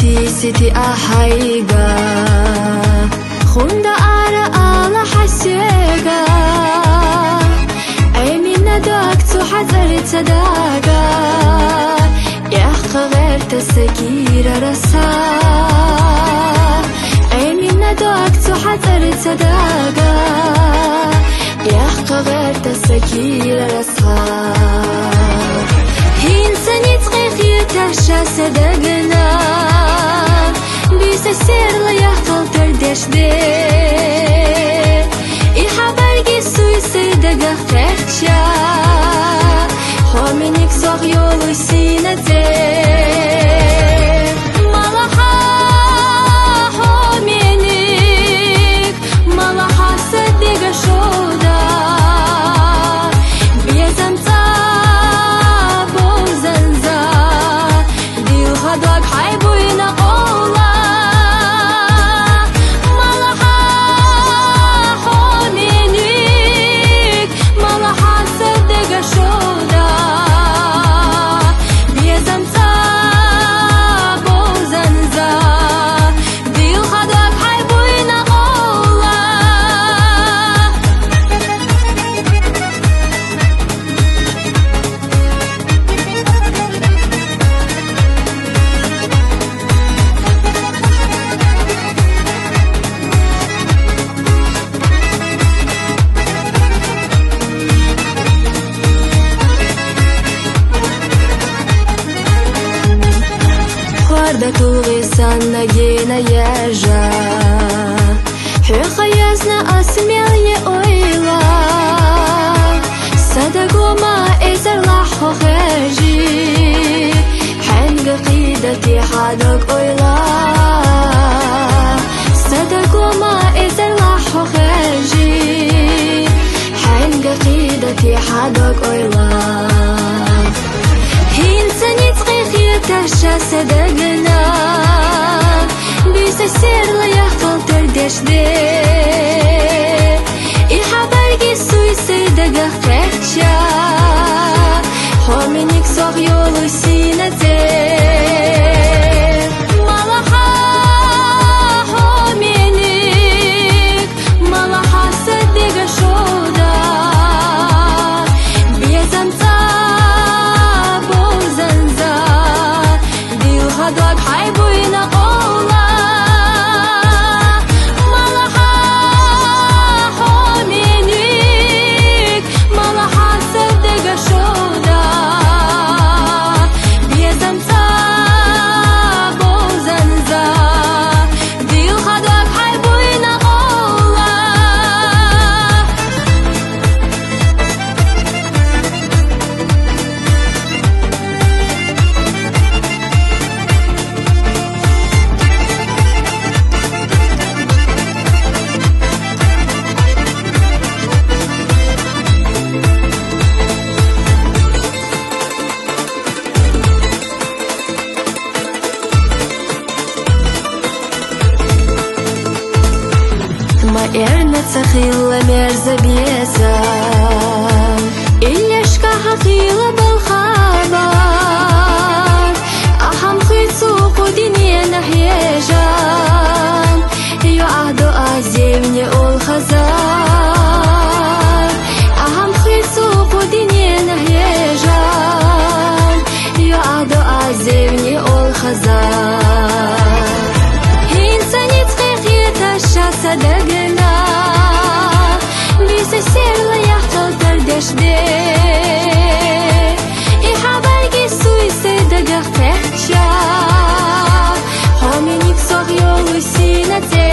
سيتي أحيقا خوندا أرى على حسيقا عيمينا دوك تحذر تصداقا يحقى غير تسكير رسا عيمينا دوك تحذر تصداقا يحقى غير تسكير رسا إنساني تغيخي تحشى صدقنا بيس السر يحقل تردش دي إحبارجي سوي صدقا خيرتشا خومينيك زوغ يولو سينتي مالها خومينيك مالها صدقا شودا بيزمتا بوزنزا ديو غدوك حيبوينا قولا مالها خومينيك مالها صدقا شودا بيزمتا بوزنزا ديو غدوك حيبوينا قولا Guarda tuve sanna gena yeja Hüqa yazna asmelye oyla Sadagoma ezer laho khaji Hanga qidati hadak oyla Sadagoma ezer laho khaji Hanga qidati hadak oyla إنساني تغيخي تحشى صدقنا بيس السر يحقل تردش دي إحبارجي سوي صدقا خيرتشا خومينيك زوغ يولو سينتي مالها خومينيك مالها صدقا شودا بيزمتا غدوك حيبوينا قولا مالها خومينيك مالها صدقا شودا بيزمتا بوزنزا ديو غدوك حيبوينا قولا Эрна цахила мерза беса Ильяшка хахила балхабар Ахам хыцу худине нахежан Ее ахду азевне ол хазар Ахам хыцу худине нахежан Ее ахду азевне ол хазар Инсани цхехи таша صدقنا بيس السر يحقل تردش دي إحبارجي سوي صدقا خيرتشا خومينيك زوغ يولو سينتي